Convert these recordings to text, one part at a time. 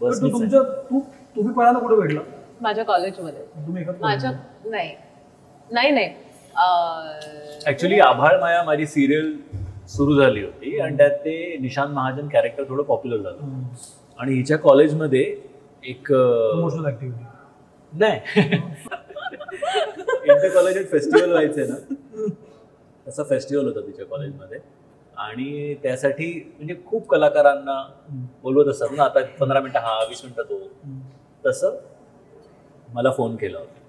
बस. तुम्ही पहिल्यांदा कुठे भेटला? माझ्या कॉलेजमध्ये. तुम्ही माझ्या नाही ऍक्च्युली आभाळ माया माझी सिरियल सुरू झाली होती आणि त्यात ते निशांत महाजन कॅरेक्टर थोडं पॉप्युलर झालं आणि हिच्या कॉलेजमध्ये एक प्रमोशनल ऍक्टिव्हिटी नाही इंटर कॉलेजात फेस्टिवल व्हायचे ना, तसा फेस्टिवल होता तिच्या कॉलेजमध्ये आणि त्यासाठी म्हणजे खूप कलाकारांना बोलवत असतात ना, आता 15 मिनिटं हा 20 मिनिटं तो, तसं मला फोन केला होता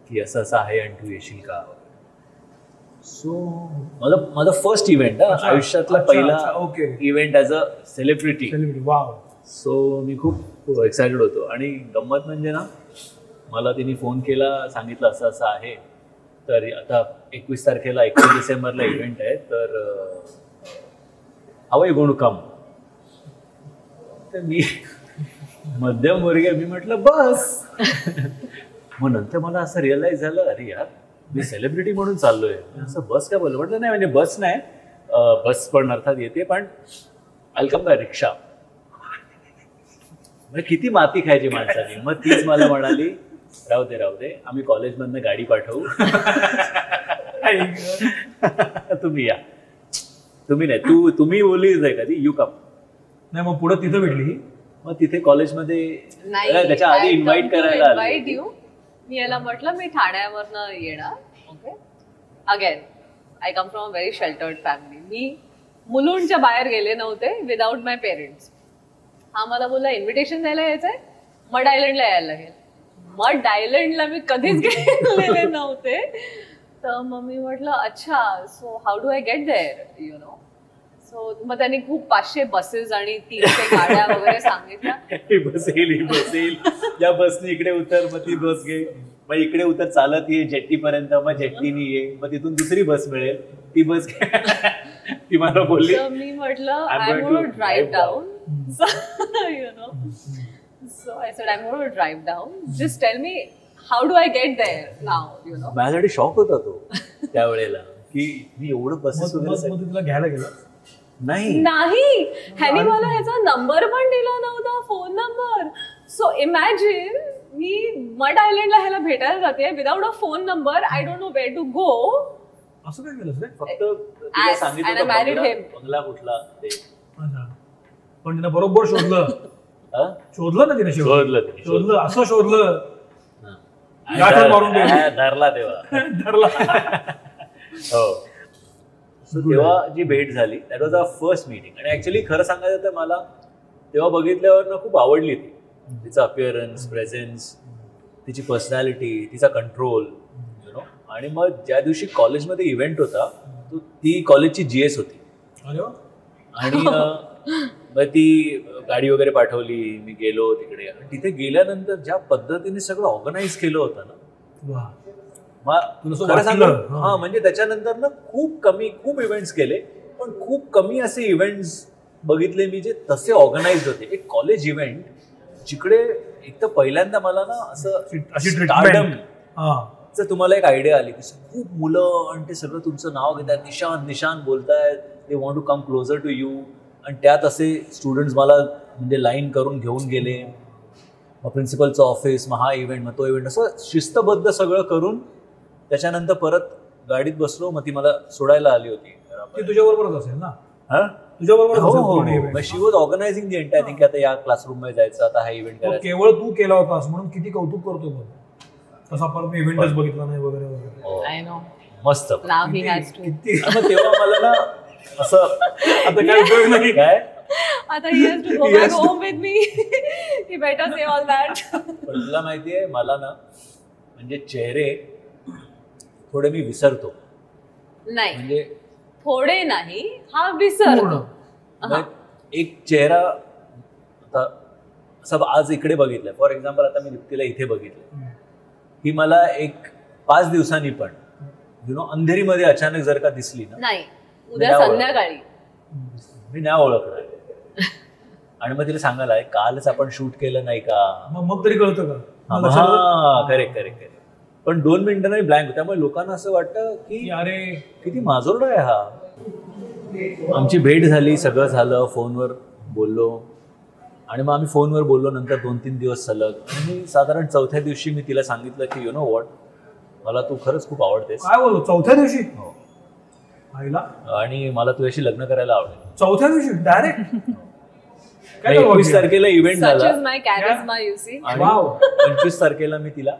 की असं असं आहे आणि तू येशील का. सो माझा फर्स्ट इव्हेंट, आयुष्यातला पहिला event as a celebrity. So मी खूप एक्सायटेड होतो आणि गंमत म्हणजे ना, मला तिने फोन केला, सांगितलं असं असं आहे, तर आता 21 तारखेला 21 डिसेंबरला इव्हेंट आहे, तर how are you going to come. तर मी मध्यमवर्गीय, मी म्हटलं बस. मग नंतर मला असं रिअलाइज झालं, अरे यार मी सेलिब्रिटी म्हणून चाललोय, असं बस काय बोललं. म्हटलं नाही, म्हणजे बस नाही, बस पण अर्थात येते, पण आय कम बाय रिक्षा. म्हणजे किती माती खायची माणसाने. मग तीच मला म्हणाली, राहू दे आम्ही कॉलेजमधनं गाडी पाठवू, तुम्ही या. तुम्ही नाही, तुम्ही बोललीच आहे कधी, यू कम. नाही, मग पुढे तिथं भेटली. मग तिथे कॉलेजमध्ये त्याच्या आधी इन्व्हाइट करायला आली. मी याला म्हटलं मी ठाण्यावरनं येणार. Okay, again I come from a very sheltered family. मी मुलुंडच्या बाहेर गेले नव्हते विदाउट माय पेरेंट्स. हा मला बोलला इन्व्हिटेशन द्यायला यायचंय, मड आयलंडला यायला लागेल. मड आयलंडला मी कधीच गेलेले नव्हते. तर मग मी म्हटलं अच्छा, so how do I get there, you know. So मग त्यांनी खूप 500 बसेस आणि 300 गाड्या वगैरे सांगितल्या. बसेल या बसनी इकडे उतर, मग ती बस घे, मग इकडे उतर, चालत ये जेट्टीपर्यंत, मग जेट्टीनी ये, मग तिथून दुसरी बस मिळेल, ती बस घे. ती मला बोलली. मी म्हटलं I am going to drive down, you know. So I said I am going to drive down, just tell me how do I get there now, you know. माझ्यासाठी शॉक होता तो त्यावेळेला की मी एवढं बसेस वगैरे. तुला घ्यायला गेला? नाही, ह्यानी मला ह्याचा नंबर पण दिला नव्हता, फोन नंबर. सो इमॅजिन मी मड आयलंडला ह्याला भेटायला जाते without a phone number. I don't know where to go. असं काय केलं? फक्त सांगितलं बंगला कुठला ते. पण तिने बरोबर शोधलं ना, तिने शोधलं, असं शोधलं, धरला तेव्हा. हो. तेव्हा जी भेट झाली, that was our first meeting. आणि ऍक्च्युली खरं सांगायचं तर मला तेव्हा बघितल्यावर ना खूप आवडली ती. तिचा अपिअरन्स, प्रेझेन्स, तिची पर्सनॅलिटी, तिचा कंट्रोल, यु नो. आणि मग ज्या दिवशी कॉलेजमध्ये इव्हेंट होता, ती कॉलेजची GS होती. आणि मग ती गाडी वगैरे पाठवली, मी गेलो तिकडे. तिथे गेल्यानंतर ज्या पद्धतीने सगळं ऑर्गनाईज केलं होतं ना, हा, म्हणजे त्याच्यानंतर ना खूप इव्हेंट्स केले, पण खूप कमी असे इव्हेंट्स बघितले मी जे तसे ऑर्गनाइज होते. एक कॉलेज इव्हेंट जिकडे एक तर पहिल्यांदा मला ना असं तुम्हाला एक आयडिया आली की खूप मुलं आणि ते सगळं तुमचं नाव घेतात, निशान बोलतायत, they want to come closer to you. आणि त्यात असे स्टुडंट्स मला म्हणजे लाईन करून घेऊन गेले, मग प्रिन्सिपलचं ऑफिस, मग हा इव्हेंट, मग तो इव्हेंट, असं शिस्तबद्ध सगळं करून त्याच्यानंतर परत गाडीत बसलो. मग ती मला सोडायला आली होती. ती तुझ्याबरोबरच असेल ना? तुझ्याबरोबर. She was organising the entire thing. आता या क्लासरूम मध्ये जायचं, आता हा इव्हेंट करायचा. केवळ तू केला होतास म्हणून किती कौतुक करतो बघ. तसा परत मी इव्हेंटच बघितला नाही वगैरे वगैरे. आय नो, मस्त. तेव्हा मला ना असं आता काय उपयोग नाही, काय आता he has to go back home with me. He better say all that. पण तुला माहितीये, मला ना म्हणजे चेहरे थोडे मी विसरतो. नाही, म्हणजे थोडे नाही, हा विसरतो. एक चेहरा आता सब आज इकडे बघितलं, फॉर एक्झाम्पल आता मी दीप्तीला इथे बघितलं, ही मला एक 5 दिवसांनी पण यु नो अंधेरीमध्ये अचानक जर का दिसली ना, नाही उद्या संध्याकाळी मी नाही ओळखणार. आणि मग तिला सांगायला कालच आपण शूट केलं नाही का, मग तरी कळतं का? हा, करेक्ट. पण 2 मिनिटं नाही ब्लँक. त्यामुळे लोकांना असं वाटतं की अरे किती माजोरडा आहे हा. आमची भेट झाली, सगळं झालं, फोनवर बोललो. आणि मग आम्ही फोनवर बोललो नंतर 2-3 दिवस सलग. आणि साधारण 4थ्या दिवशी मी तिला सांगितलं की यु नो व्हॉट, मला तू खरंच खूप आवडतेस. काय बोलतो 4थ्या दिवशी? हो. आईला आणि मला तुझ्याशी लग्न करायला आवडेल. 4थ्या दिवशी डायरेक्ट? काय 21 तारखेला इव्हेंट Such झाला is my charisma, you see. आणि Wow. 25 तारखेला मी तिला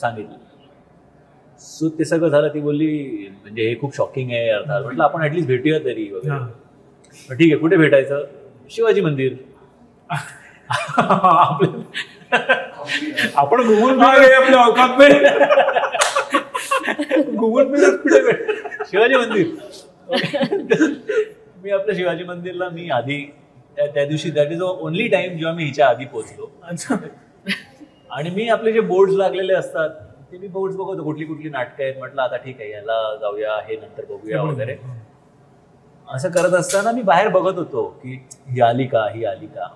सांगितलं. सो ते सगळं झालं. ती बोलली म्हणजे हे खूप शॉकिंग आहे अर्थात. म्हटलं आपण ऍटलीस्ट भेटूया तरी वगैरे. हा. मग ठीक आहे, कुठे भेटायचं? शिवाजी मंदिर. आपण गुगल पे आपल्या अवकात पे गुगल पे कुठे भेट? शिवाजी मंदिर. मी आपल्या शिवाजी मंदिरला मी आधी त्या दिवशी दॅट इज ओनली टाइम जेव्हा मी हिच्या आधी पोहोचलो. अच्छा. आणि मी आपले जे बोर्ड्स लागलेले असतात ते मी बोर्ड्स बघतो, कुठली कुठली नाटकं आहेत. म्हटलं आता ठीक आहे, याला जाऊया, हे नंतर बघूया वगैरे. असं करत असताना मी बाहेर बघत होतो की ही आली का, ही आली का.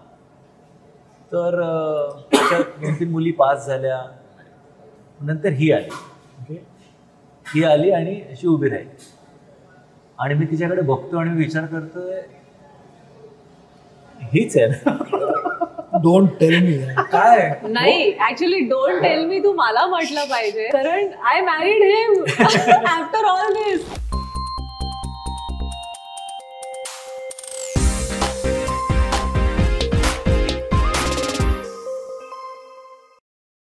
तर त्याच्यात 2-3 मुली पास झाल्या. नंतर ही आली. ओके. ही आली आणि अशी उभी राहिली. आणि मी तिच्याकडे बघतो आणि विचार करतोय हीच आहे ना. Don't tell me. काय नाही, ऍक्च्युली डोंट टेल मी तू मला म्हटलं पाहिजे, कारण I married him after all this.